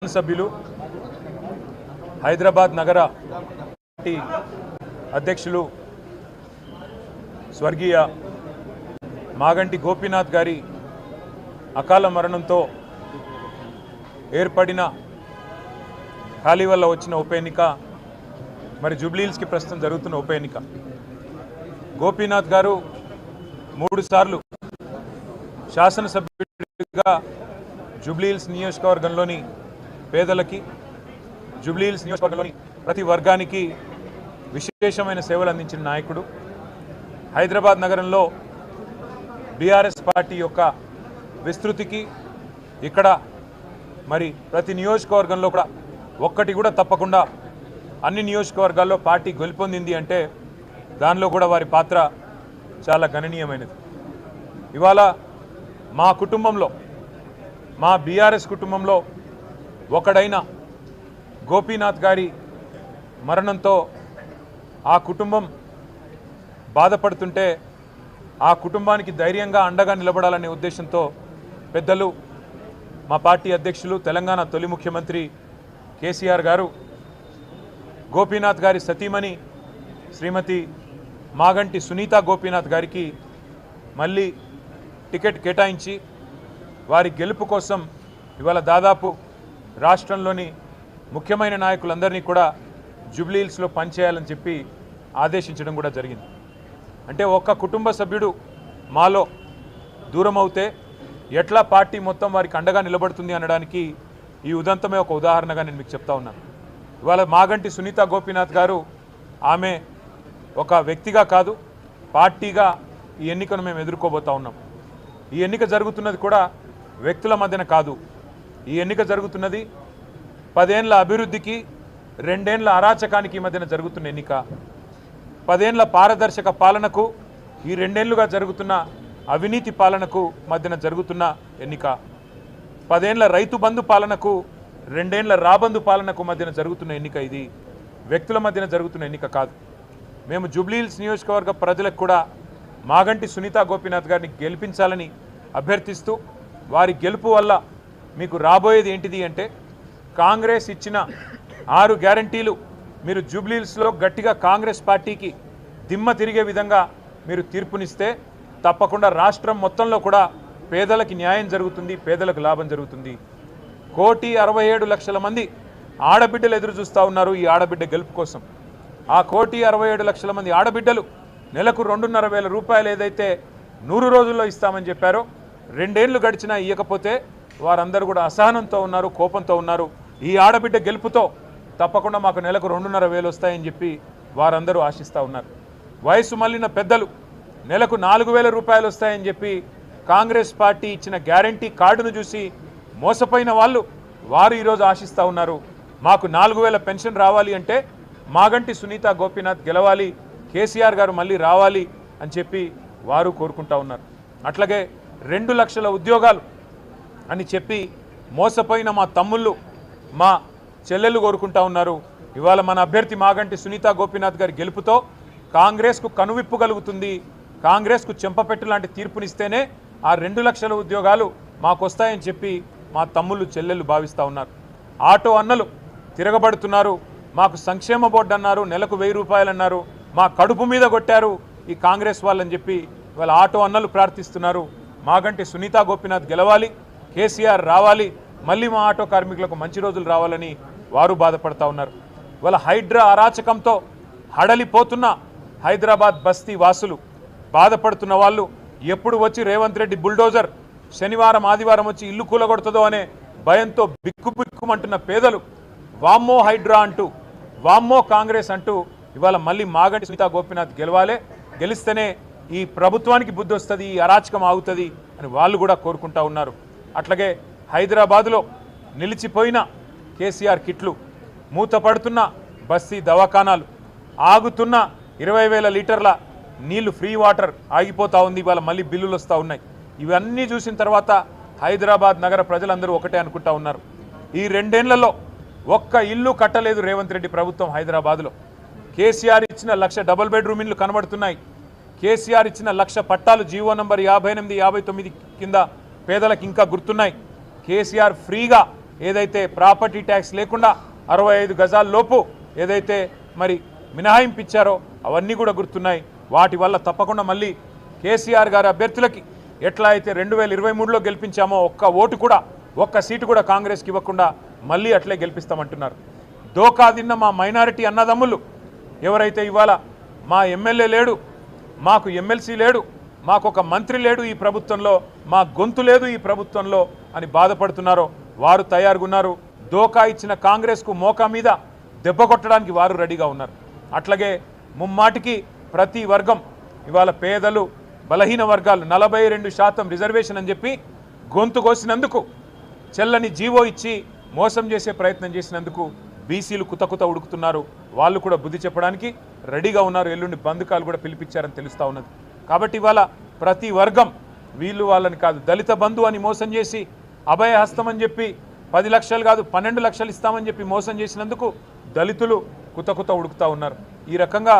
సభ్యులు హైదరాబాద్ నగర పార్టీ అధ్యక్షులు స్వర్గీయ మాగంటి గోపీనాథ్ గారి అకాల మరణంతో ఏర్పడిన ఖాళీ వల్ల వచ్చిన ఉప ఎన్నిక మరి జూబ్లీహిల్స్కి ప్రస్తుతం జరుగుతున్న ఉప ఎన్నిక. గోపీనాథ్ గారు 3 సార్లు శాసనసభ్యుడిగా జూబ్లీహిల్స్ నియోజకవర్గంలోని పేదలకి, జూబ్లీహిల్స్ నియోజకవర్గంలోని ప్రతి వర్గానికి విశేషమైన సేవలు అందించిన నాయకుడు. హైదరాబాద్ నగరంలో బీఆర్ఎస్ పార్టీ యొక్క విస్తృతికి ఇక్కడ మరి ప్రతి నియోజకవర్గంలో కూడా ఒక్కటి కూడా తప్పకుండా అన్ని నియోజకవర్గాల్లో పార్టీ గెలుపొందింది అంటే దానిలో కూడా వారి పాత్ర చాలా గణనీయమైనది. ఇవాళ మా కుటుంబంలో, మా బీఆర్ఎస్ కుటుంబంలో ఒకడైన గోపీనాథ్ గారి మరణంతో ఆ కుటుంబం బాధపడుతుంటే ఆ కుటుంబానికి ధైర్యంగా అండగా నిలబడాలనే ఉద్దేశంతో పెద్దలు మా పార్టీ అధ్యక్షులు, తెలంగాణ తొలి ముఖ్యమంత్రి కేసీఆర్ గారు గోపీనాథ్ గారి సతీమణి శ్రీమతి మాగంటి సునీత గోపీనాథ్ గారికి మళ్ళీ టికెట్ కేటాయించి వారి గెలుపు కోసం ఇవాళ దాదాపు రాష్ట్రంలోని ముఖ్యమైన నాయకులందరినీ కూడా జూబ్లీహిల్స్లో పనిచేయాలని చెప్పి ఆదేశించడం కూడా జరిగింది. అంటే ఒక్క కుటుంబ సభ్యుడు మాలో దూరం అవుతే ఎట్లా పార్టీ మొత్తం వారికి అండగా నిలబడుతుంది అనడానికి ఈ ఉదంతమే ఒక ఉదాహరణగా నేను మీకు చెప్తా ఉన్నాను. ఇవాళ మాగంటి సునీత గోపీనాథ్ గారు ఆమె ఒక వ్యక్తిగా కాదు, పార్టీగా ఈ ఎన్నికను మేము ఎదుర్కోబోతా ఉన్నాం. ఈ ఎన్నిక జరుగుతున్నది కూడా వ్యక్తుల మధ్యన కాదు. ఈ ఎన్నిక జరుగుతున్నది 10 ఏళ్ల అభివృద్ధికి, 2 ఏళ్ల అరాచకానికి మధ్యన జరుగుతున్న ఎన్నిక. 10 ఏళ్ల పారదర్శక పాలనకు, ఈ 2 ఏళ్లుగా జరుగుతున్న అవినీతి పాలనకు మధ్యన జరుగుతున్న ఎన్నిక. 10 ఏళ్ల రైతు బంధు పాలనకు, 2 ఏళ్ల రాబందు పాలనకు మధ్యన జరుగుతున్న ఎన్నిక. ఇది వ్యక్తుల మధ్యన జరుగుతున్న ఎన్నిక కాదు. మేము జూబ్లీహిల్స్ నియోజకవర్గ ప్రజలకు కూడా మాగంటి సునీత గోపీనాథ్ గారిని గెలిపించాలని అభ్యర్థిస్తూ, వారి గెలుపు వల్ల మీకు రాబోయేది ఏంటిది అంటే కాంగ్రెస్ ఇచ్చిన 6 గ్యారంటీలు మీరు జూబ్లీహిల్స్లో గట్టిగా కాంగ్రెస్ పార్టీకి దిమ్మ తిరిగే విధంగా మీరు తీర్పునిస్తే తప్పకుండా రాష్ట్రం మొత్తంలో కూడా పేదలకి న్యాయం జరుగుతుంది, పేదలకు లాభం జరుగుతుంది. 1,67,00,000 మంది ఆడబిడ్డలు ఎదురు చూస్తూ ఉన్నారు ఈ ఆడబిడ్డ గెలుపు కోసం. ఆ 1,67,00,000 మంది ఆడబిడ్డలు నెలకు 2,500 రూపాయలు ఏదైతే 100 రోజుల్లో ఇస్తామని చెప్పారో 2 ఏళ్లు గడిచినా ఇవ్వకపోతే వారందరూ కూడా అసహనంతో ఉన్నారు, కోపంతో ఉన్నారు. ఈ ఆడబిడ్డ గెలుపుతో తప్పకుండా మాకు నెలకు 2,500 వస్తాయని చెప్పి వారందరూ ఆశిస్తూ ఉన్నారు. వయసు మళ్ళిన పెద్దలు నెలకు 4,000 రూపాయలు వస్తాయని చెప్పి కాంగ్రెస్ పార్టీ ఇచ్చిన గ్యారంటీ కార్డును చూసి మోసపోయిన వారు ఈరోజు ఆశిస్తూ ఉన్నారు. మాకు 4,000 పెన్షన్ రావాలి అంటే మాగంటి సునీత గోపీనాథ్ గెలవాలి, కేసీఆర్ గారు మళ్ళీ రావాలి అని చెప్పి వారు కోరుకుంటా ఉన్నారు. అట్లాగే 2 లక్షల ఉద్యోగాలు అని చెప్పి మోసపోయిన మా తమ్ముళ్ళు, మా చెల్లెళ్ళు కోరుకుంటా ఉన్నారు. ఇవాళ మన అభ్యర్థి మాగంటి సునీత గోపీనాథ్ గారి గెలుపుతో కాంగ్రెస్కు కనువిప్పు కలుగుతుంది. కాంగ్రెస్కు చెంపపెట్టు లాంటి తీర్పునిస్తేనే ఆ 2 లక్షల ఉద్యోగాలు మాకు వస్తాయని చెప్పి మా తమ్ముళ్ళు, చెల్లెళ్ళు భావిస్తూ ఉన్నారు. ఆటో అన్నలు తిరగబడుతున్నారు. మాకు సంక్షేమ బోర్డు అన్నారు, నెలకు 1000 రూపాయలు అన్నారు, మా కడుపు మీద కొట్టారు ఈ కాంగ్రెస్ వాళ్ళని చెప్పి ఇవాళ ఆటో అన్నలు ప్రార్థిస్తున్నారు. మాగంటి సునీత గోపీనాథ్ గెలవాలి, కేసీఆర్ రావాలి, మళ్ళీ మా ఆటో కార్మికులకు మంచి రోజులు రావాలని వారు బాధపడతా ఉన్నారు. ఇవాళ హైడ్రా అరాచకంతో హడలిపోతున్న హైదరాబాద్ బస్తీ వాసులు, బాధపడుతున్న వాళ్ళు, ఎప్పుడు వచ్చి రేవంత్ రెడ్డి బుల్డోజర్ శనివారం ఆదివారం వచ్చి ఇల్లు కూలగొడుతుందో అనే భయంతో బిక్కుబిక్కుమంటున్న పేదలు వామ్మో హైడ్రా అంటూ, వామ్మో కాంగ్రెస్ అంటూ ఇవాళ మళ్ళీ మాగంటి సునీత గోపీనాథ్ గెలవాలి, గెలిస్తేనే ఈ ప్రభుత్వానికి బుద్ధి వస్తుంది, ఈ అరాచకం ఆగుతుంది అని వాళ్ళు కూడా కోరుకుంటా ఉన్నారు. అట్లాగే హైదరాబాదులో నిలిచిపోయిన కేసీఆర్ కిట్లు, మూతపడుతున్న బస్తీ దవాఖానాలు, ఆగుతున్న 20,000 లీటర్ల నీళ్లు, ఫ్రీ వాటర్ ఆగిపోతూ ఉంది. ఇవాళ మళ్ళీ బిల్లులు వస్తూ ఉన్నాయి. ఇవన్నీ చూసిన తర్వాత హైదరాబాద్ నగర ప్రజలందరూ ఒకటే అనుకుంటా ఉన్నారు, ఈ 2 ఏళ్లలో ఒక్క ఇల్లు కట్టలేదు రేవంత్ రెడ్డి ప్రభుత్వం హైదరాబాద్లో. కేసీఆర్ ఇచ్చిన 1,00,000 డబుల్ బెడ్రూమ్ ఇల్లు కనబడుతున్నాయి. కేసీఆర్ ఇచ్చిన 1,00,000 పట్టాలు జీవో నంబర్ 58, 59 కింద పేదలకు ఇంకా గుర్తున్నాయి. కేసీఆర్ ఫ్రీగా ఏదైతే ప్రాపర్టీ ట్యాక్స్ లేకుండా 65 గజాల లోపు ఏదైతే మరి మినహాయింపు ఇచ్చారో అవన్నీ కూడా గుర్తున్నాయి. వాటి వల్ల తప్పకుండా మళ్ళీ కేసీఆర్ గారి అభ్యర్థులకి ఎట్లా అయితే 2023లో గెలిపించామో ఒక్క సీటు కూడా కాంగ్రెస్కి ఇవ్వకుండా మళ్ళీ అట్లే గెలిపిస్తామంటున్నారు. దోకా తిన్న మా మైనారిటీ అన్నదమ్ములు ఎవరైతే ఇవాళ మా ఎమ్మెల్యే లేడు, మాకు ఎమ్మెల్సీ లేడు, మాకు ఒక మంత్రి లేడు ఈ ప్రభుత్వంలో, మా గొంతు లేదు ఈ ప్రభుత్వంలో అని బాధపడుతున్నారో వారు తయారుగా ఉన్నారు. దోకా ఇచ్చిన కాంగ్రెస్కు మోకా మీద దెబ్బ కొట్టడానికి వారు రెడీగా ఉన్నారు. అట్లాగే ముమ్మాటికి ప్రతి వర్గం ఇవాళ పేదలు, బలహీన వర్గాలు 42% రిజర్వేషన్ అని చెప్పి గొంతు కోసినందుకు, చెల్లని జీవో ఇచ్చి మోసం చేసే ప్రయత్నం చేసినందుకు బీసీలు కుత ఉడుకుతున్నారు. వాళ్ళు కూడా బుద్ధి చెప్పడానికి రెడీగా ఉన్నారు. ఎల్లుండి బంధుకాలు కూడా పిలిపించారని తెలుస్తూ ఉన్నది. కాబట్టి ఇవాళ ప్రతి వర్గం వీళ్ళు వాళ్ళని కాదు, దళిత బంధు అని మోసం చేసి అభయహస్తం అని చెప్పి 10 లక్షలు కాదు 12 లక్షలు ఇస్తామని చెప్పి మోసం చేసినందుకు దళితులు కుత ఉడుకుతూ ఉన్నారు. ఈ రకంగా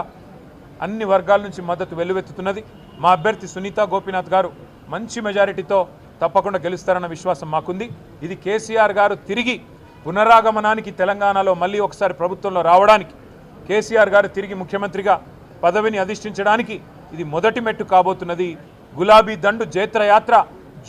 అన్ని వర్గాల నుంచి మద్దతు వెల్లువెత్తుతున్నది. మా అభ్యర్థి సునీత గోపీనాథ్ గారు మంచి మెజారిటీతో తప్పకుండా గెలుస్తారన్న విశ్వాసం మాకుంది. ఇది కేసీఆర్ గారు తిరిగి పునరాగమనానికి, తెలంగాణలో మళ్ళీ ఒకసారి ప్రభుత్వంలో రావడానికి, కేసీఆర్ గారు తిరిగి ముఖ్యమంత్రిగా పదవిని అధిష్ఠించడానికి ఇది మొదటి మెట్టు కాబోతున్నది. గులాబీ దండు జైత్రయాత్ర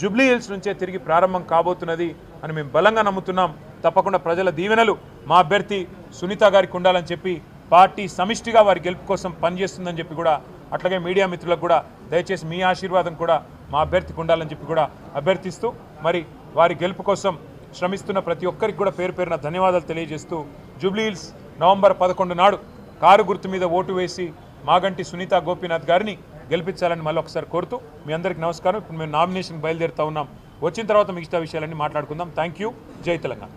జూబ్లీ హిల్స్ నుంచే తిరిగి ప్రారంభం కాబోతున్నది అని మేము బలంగా నమ్ముతున్నాం. తప్పకుండా ప్రజల దీవెనలు మా అభ్యర్థి సునీత గారికి ఉండాలని చెప్పి పార్టీ సమిష్టిగా వారి గెలుపు కోసం పనిచేస్తుందని చెప్పి కూడా, అట్లాగే మీడియా మిత్రులకు కూడా దయచేసి మీ ఆశీర్వాదం కూడా మా అభ్యర్థికి ఉండాలని చెప్పి కూడా అభ్యర్థిస్తూ, మరి వారి గెలుపు కోసం శ్రమిస్తున్న ప్రతి ఒక్కరికి కూడా పేరు పేరున ధన్యవాదాలు తెలియజేస్తూ, జూబ్లీ హిల్స్ నవంబర్ 11 నాడు కారు గుర్తు మీద ఓటు వేసి మాగంటి సునీత గోపీనాథ్ గారిని గెలిపించాలని మళ్ళీ ఒకసారి కోరుతూ మీ అందరికీ నమస్కారం. ఇప్పుడు మేము నామినేషన్ బయలుదేరుతా ఉన్నాం. వచ్చిన తర్వాత మిగతా విషయాలన్నీ మాట్లాడుకుందాం. Thank you. జై తెలంగాణ.